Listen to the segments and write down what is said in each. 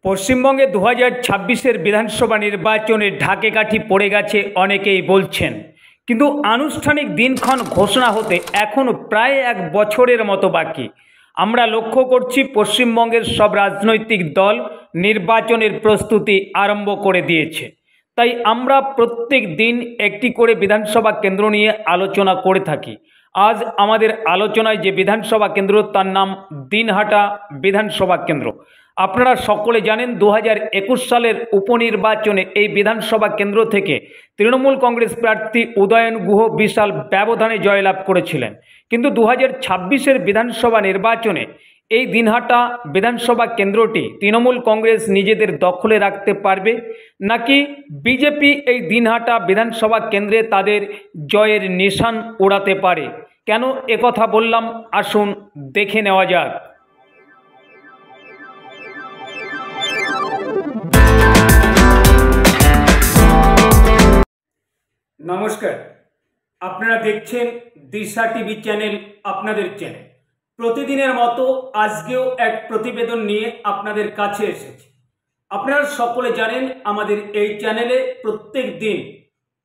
পশ্চিমবঙ্গে 2026-এর বিধানসভা নির্বাচনে ঢাকে কাঠি পড়ে গেছে অনেকেই বলছেন, কিন্তু আনুষ্ঠানিক দিনক্ষণ ঘোষণা হতে এখনও প্রায় এক বছরের মতো বাকি। আমরা লক্ষ্য করছি পশ্চিমবঙ্গের সব রাজনৈতিক দল নির্বাচনের প্রস্তুতি আরম্ভ করে দিয়েছে। তাই আমরা প্রত্যেক দিন একটি করে বিধানসভা কেন্দ্র নিয়ে আলোচনা করে থাকি। আজ আমাদের আলোচনায় যে বিধানসভা কেন্দ্র তার নাম দিনহাটা বিধানসভা কেন্দ্র। আপনারা সকলে জানেন 2021 সালের উপনির্বাচনে এই বিধানসভা কেন্দ্র থেকে তৃণমূল কংগ্রেস প্রার্থী উদয়ন গুহ বিশাল ব্যবধানে জয়লাভ করেছিলেন। কিন্তু 2026-এর বিধানসভা নির্বাচনে এই দিনহাটা বিধানসভা কেন্দ্রটি তৃণমূল কংগ্রেস নিজেদের দখলে রাখতে পারবে, নাকি বিজেপি এই দিনহাটা বিধানসভা কেন্দ্রে তাদের জয়ের নিশান ওড়াতে পারে? কেন একথা বললাম, আসুন দেখে নেওয়া যাক। নমস্কার, আপনারা দেখছেন দিশা টিভি চ্যানেল, আপনাদের চ্যানেল। প্রতিদিনের মতো আজকেও এক প্রতিবেদন নিয়ে আপনাদের কাছে এসেছি। আপনারা সকলে জানেন আমাদের এই চ্যানেলে প্রত্যেক দিন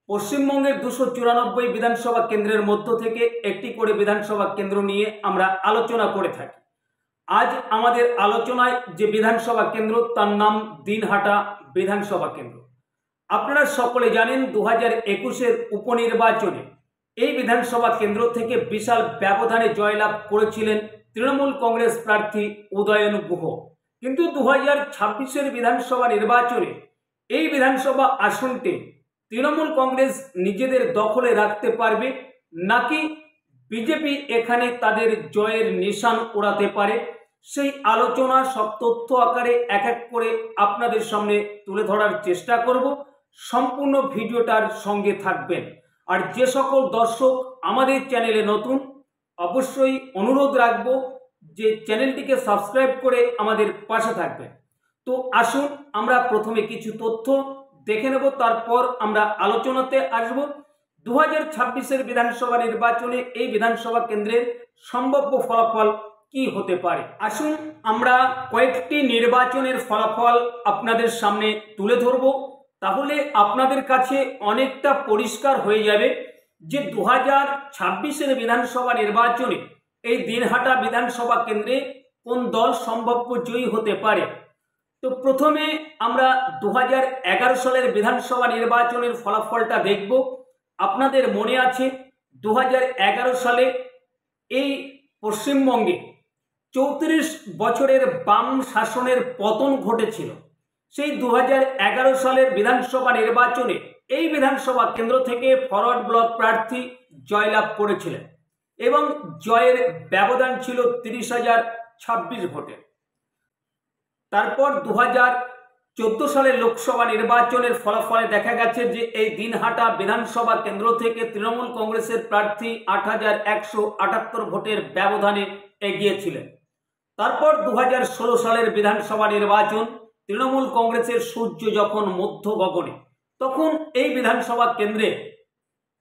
পশ্চিমবঙ্গের 294 বিধানসভা কেন্দ্রের মধ্য থেকে একটি করে বিধানসভা কেন্দ্র নিয়ে আমরা আলোচনা করে থাকি। আজ আমাদের আলোচনায় যে বিধানসভা কেন্দ্র তার নাম দিনহাটা বিধানসভা কেন্দ্র। আপনারা সকলে জানেন 2021-এর উপনির্বাচনে এই বিধানসভা কেন্দ্র থেকে বিশাল ব্যবধানে জয়লাভ করেছিলেন তৃণমূল কংগ্রেস প্রার্থী উদয়ন গুহ। কিন্তু 2026-এর বিধানসভা নির্বাচনে এই বিধানসভা আসনটি তৃণমূল কংগ্রেস নিজেদের দখলে রাখতে পারবে, নাকি বিজেপি এখানে তাদের জয়ের নিশান ওড়াতে পারে? সেই আলোচনা সব তথ্য আকারে এক এক করে আপনাদের সামনে তুলে ধরার চেষ্টা করব। সম্পূর্ণ ভিডিওটার সঙ্গে থাকবেন। আর যে সকল দর্শক আমাদের চ্যানেলে নতুন, অবশ্যই অনুরোধ রাখবো যে চ্যানেলটিকে সাবস্ক্রাইব করে আমাদের পাশে থাকবেন। তো আসুন আমরা প্রথমে কিছু তথ্য দেখে নেব, তারপর আমরা আলোচনাতে আসব। 2026-এর বিধানসভা নির্বাচনে এই বিধানসভা কেন্দ্রের সম্ভাব্য ফলাফল কি হতে পারে। আসুন আমরা কয়েকটি নির্বাচনের ফলাফল আপনাদের সামনে তুলে ধরব, তাহলে আপনাদের কাছে অনেকটা পরিষ্কার হয়ে যাবে যে 2026-এর বিধানসভা নির্বাচনে এই দিনহাটা বিধানসভা কেন্দ্রে কোন দল সম্ভাব্য জয়ী হতে পারে। তো প্রথমে আমরা 2011 সালের বিধানসভা নির্বাচনের ফলাফলটা দেখব। আপনাদের মনে আছে 2011 সালে এই পশ্চিমবঙ্গে 34 বছরের বাম শাসনের পতন ঘটেছিল। সেই 2011 সালের বিধানসভা নির্বাচনে এই বিধানসভা কেন্দ্র থেকে ফরওয়ার্ড ব্লক প্রার্থী জয়লাভ করেছিলেন এবং জয়ের ব্যবধান ছিল 30,026 ভোটে। তারপর 2014 সালের লোকসভা নির্বাচনের ফলাফলে দেখা গেছে যে এই দিনহাটা বিধানসভা কেন্দ্র থেকে তৃণমূল কংগ্রেসের প্রার্থী 8,178 ভোটের ব্যবধানে এগিয়েছিলেন। তারপর 2016 সালের বিধানসভা নির্বাচন, তৃণমূল কংগ্রেসের সূর্য যখন মধ্য গগনে, তখন এই বিধানসভা কেন্দ্রে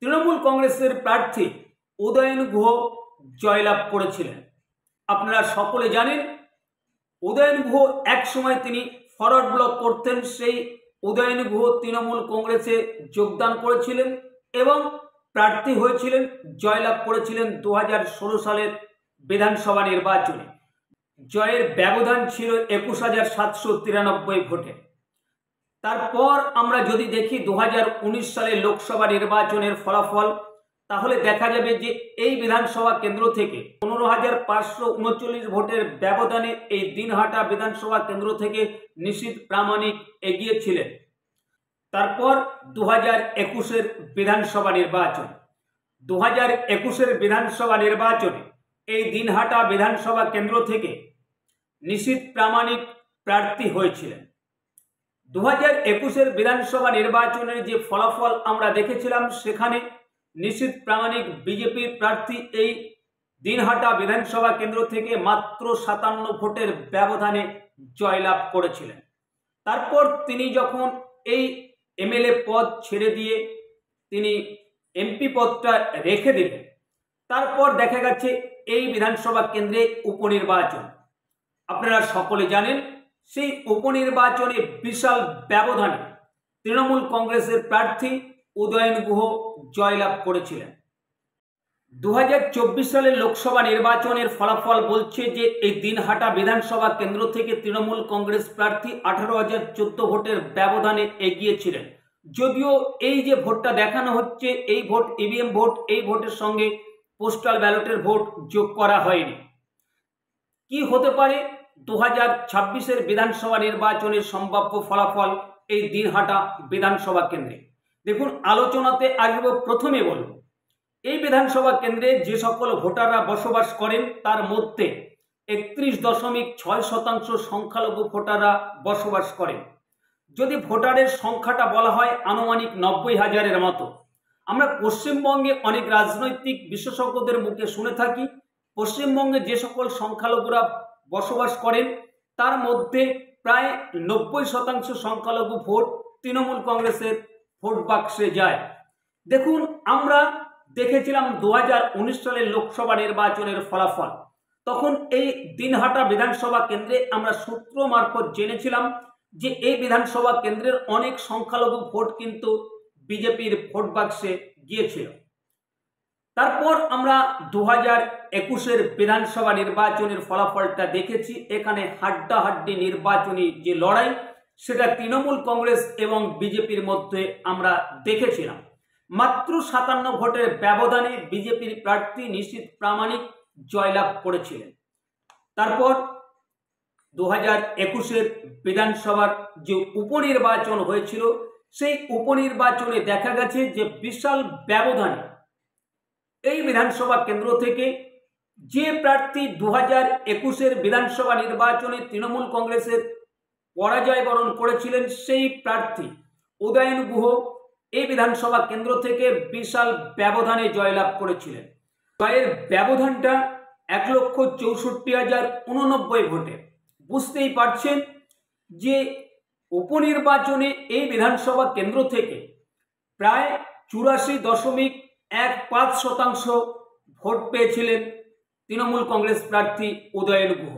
তৃণমূল কংগ্রেসের প্রার্থী উদয়ন গুহ জয়লাভ করেছিলেন। আপনারা সকলে জানেন উদয়ন গুহ এক সময় তিনি ফরওয়ার্ড ব্লক করতেন। সেই উদয়ন গুহ তৃণমূল কংগ্রেসে যোগদান করেছিলেন এবং প্রার্থী হয়েছিলেন, জয়লাভ করেছিলেন 2016 সালের বিধানসভা নির্বাচনে। জয়ের ব্যবধান ছিল 21,793 ভোটে। তারপর আমরা যদি দেখি 2019 সালের লোকসভা নির্বাচনের ফলাফল, তাহলে দেখা যাবে যে এই বিধানসভা কেন্দ্র থেকে 15,539 ভোটের ব্যবধানে এই দিনহাটা বিধানসভা কেন্দ্র থেকে নিশীথ প্রামাণিক এগিয়েছিলেন। তারপর 2021-এর বিধানসভা নির্বাচন, 2021-এর বিধানসভা নির্বাচনে এই দিনহাটা বিধানসভা কেন্দ্র থেকে নিশীথ প্রামাণিক প্রার্থী হয়েছিলেন। 2021-এর বিধানসভা নির্বাচনের যে ফলাফল আমরা দেখেছিলাম, সেখানে নিশীথ প্রামাণিক বিজেপির প্রার্থী এই দিনহাটা বিধানসভা কেন্দ্র থেকে মাত্র 57 ভোটের ব্যবধানে জয়লাভ করেছিলেন। তারপর তিনি যখন এই এমএলএ পদ ছেড়ে দিয়ে তিনি এমপি পদটা রেখে দিলেন, তারপর দেখা গেছে এই বিধানসভা কেন্দ্রে উপনির্বাচন। আপনারা সকলে জানেন সেই উপনির্বাচনে বিশাল ব্যবধানে তৃণমূল কংগ্রেসের প্রার্থী উদয়ন গুহ জয়লাভ করেছিলেন। 2024 সালের লোকসভা নির্বাচনের ফলাফল বলছে যে এই দিনহাটা বিধানসভা কেন্দ্র থেকে তৃণমূল কংগ্রেস প্রার্থী 18,014 ভোটের ব্যবধানে এগিয়েছিলেন। যদিও এই যে ভোটটা দেখানো হচ্ছে, এই ভোট ইভিএম ভোট, এই ভোটের সঙ্গে পোস্টাল ব্যালটের ভোট যোগ করা হয়নি। কি হতে পারে 2026-এর বিধানসভা নির্বাচনের সম্ভাব্য ফলাফল এই দিনহাটা বিধানসভা কেন্দ্রে? দেখুন, আলোচনাতে আসবো। প্রথমে বলব, এই বিধানসভা কেন্দ্রে যে সকল ভোটাররা বসবাস করেন তার মধ্যে 31.6% সংখ্যালঘু ভোটাররা বসবাস করেন। যদি ভোটারের সংখ্যাটা বলা হয় আনুমানিক 90,000-এর মতো। আমরা পশ্চিমবঙ্গে অনেক রাজনৈতিক বিশেষজ্ঞদের মুখে শুনে থাকি পশ্চিমবঙ্গে যে সকল সংখ্যালঘুরা বসবাস করেন তার মধ্যে প্রায় 90% সংখ্যালঘু ভোট তৃণমূল কংগ্রেসের ভোট বাক্সে যায়। দেখুন, আমরা দেখেছিলাম 2019 সালের লোকসভা নির্বাচনের ফলাফল। তখন এই দিনহাটা বিধানসভা কেন্দ্রে আমরা সূত্র মারফত জেনেছিলাম যে এই বিধানসভা কেন্দ্রের অনেক সংখ্যালঘু ভোট কিন্তু বিজেপির ভোট বাক্সে গিয়েছিল। তারপর আমরা 2021-এর বিধানসভা নির্বাচনের ফলাফলটা দেখেছি। এখানে হাড্ডাহাড্ডি নির্বাচনী যে লড়াই সেটা তৃণমূল কংগ্রেস এবং বিজেপির মধ্যে আমরা দেখেছিলাম। মাত্র 57 ভোটের ব্যবধানে বিজেপির প্রার্থী নিশীথ প্রামাণিক জয়লাভ করেছিলেন। তারপর 2021-এর বিধানসভার যে উপনির্বাচন হয়েছিল সেই উপনির্বাচনে দেখা গেছে যে বিশাল ব্যবধানে এই বিধানসভা কেন্দ্র থেকে যে প্রার্থী 2021-এর বিধানসভা নির্বাচনে তৃণমূল কংগ্রেসের পরাজয় বরণ করেছিলেন সেই প্রার্থী উদয়ন গুহ এই বিধানসভা কেন্দ্র থেকে বিশাল ব্যবধানে জয়লাভ করেছিলেন। জয়ের ব্যবধানটা 1,64,089 ভোটে। বুঝতেই পারছেন যে উপনির্বাচনে এই বিধানসভা কেন্দ্র থেকে প্রায় 84.15% ভোট পেয়েছিলেন তৃণমূল কংগ্রেস প্রার্থী উদয়ন গুহ।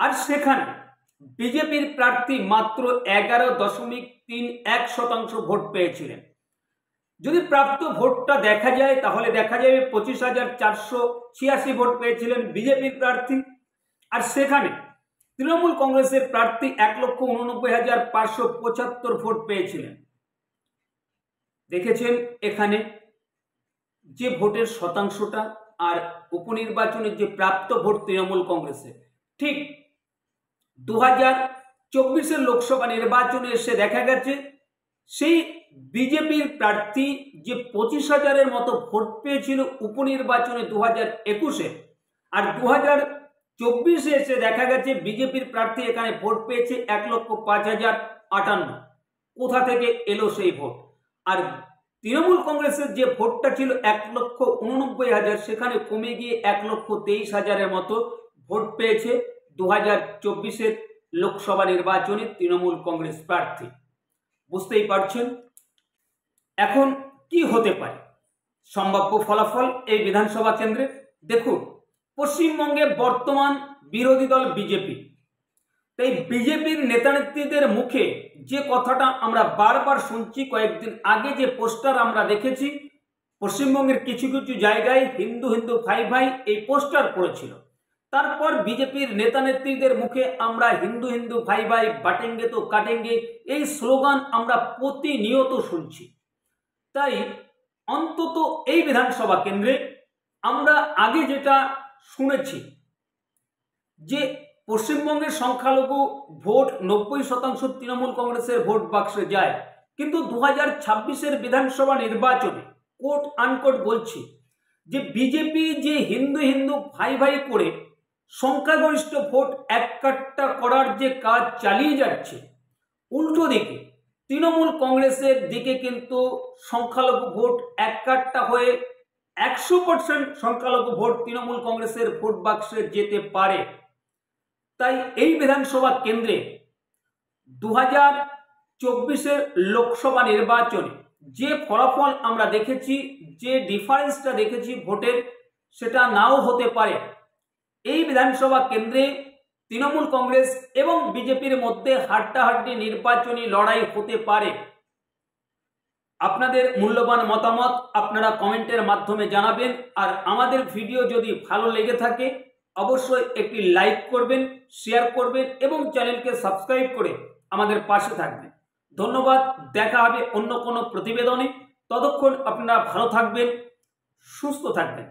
আর সেখানে বিজেপির প্রার্থী মাত্র 11.31% ভোট পেয়েছিলেন। যদি প্রাপ্ত ভোটটা দেখা যায় তাহলে দেখা যাবে 25,486 ভোট পেয়েছিলেন বিজেপির প্রার্থী। আর সেখানে তৃণমূল কংগ্রেসের প্রার্থী 1,89,575 ভোট পেয়েছিলেন। দেখেছেন এখানে যে ভোটের শতাংশটা আর উপনির্বাচনের যে প্রাপ্ত ভোট তৃণমূল কংগ্রেসের। ঠিক 2024-এর লোকসভা নির্বাচনে এসে দেখা গেছে সেই বিজেপির প্রার্থী যে 25,000-এর মতো ভোট পেয়েছিল উপনির্বাচনে 2021-এ, আর 2024-এ এসে দেখা গেছে বিজেপির প্রার্থী এখানে ভোট পেয়েছে 1,05,058। কোথা থেকে এলো সেই ভোট? আর তৃণমূল কংগ্রেসের যে ভোটটা ছিল 1,89,000 সেখানে কমে গিয়ে 1,23,000-এর মতো ভোট পেয়েছে 2024-এর লোকসভা নির্বাচনে তৃণমূল কংগ্রেস প্রার্থী। বুঝতেই পারছেন এখন কি হতে পারে সম্ভাব্য ফলাফল এই বিধানসভা কেন্দ্রে। দেখুন, পশ্চিমবঙ্গে বর্তমান বিরোধী দল বিজেপি। তাই বিজেপির নেতানেত্রীদের মুখে যে কথাটা আমরা বারবার শুনছি, কয়েকদিন আগে যে পোস্টার আমরা দেখেছি পশ্চিমবঙ্গের কিছু কিছু জায়গায় হিন্দু হিন্দু ভাই ভাই এই পোস্টার পড়েছিল। তারপর বিজেপির নেতানেত্রীদের মুখে আমরা হিন্দু হিন্দু ভাই ভাই বাটেঙ্গে তো কাটেঙ্গে এই স্লোগান আমরা প্রতিনিয়ত শুনছি। তাই অন্তত এই বিধানসভা কেন্দ্রে আমরা আগে যেটা শুনেছি যে পশ্চিমবঙ্গের সংখ্যালঘু ভোট 90% তৃণমূল কংগ্রেসের ভোট বাক্সে যায়, কিন্তু 2026-এর বিধানসভা নির্বাচনে কোট আনকোট বলছি যে বিজেপি যে হিন্দু হিন্দু ভাই ভাই করে সংখ্যাগরিষ্ঠ ভোট এককাট্টা করার যে কাজ চালিয়ে যাচ্ছে, উল্টো দিকে তৃণমূল কংগ্রেসের দিকে কিন্তু সংখ্যালঘু ভোট এককাট্টা হয়ে 100% সংখ্যালঘু ভোট তৃণমূল কংগ্রেসের ভোট বাক্সে যেতে পারে। তাই এই বিধানসভা কেন্দ্রে 2024-এর লোকসভা নির্বাচনে যে ফলাফল আমরা দেখেছি, যে ডিফারেন্সটা দেখেছি ভোটের, সেটা নাও হতে পারে। এই বিধানসভা কেন্দ্রে তৃণমূল কংগ্রেস এবং বিজেপির মধ্যে হাড্ডাহাড্ডি নির্বাচনী লড়াই হতে পারে। আপনাদের মূল্যবান মতামত আপনারা কমেন্টের মাধ্যমে জানাবেন। আর আমাদের ভিডিও যদি ভালো লেগে থাকে অবশ্যই একটি লাইক করবেন, শেয়ার করবেন এবং চ্যানেলকে সাবস্ক্রাইব করে আমাদের পাশে থাকবেন। ধন্যবাদ। দেখা হবে অন্য কোনো প্রতিবেদনে। ততক্ষণ আপনারা ভালো থাকবেন, সুস্থ থাকবেন।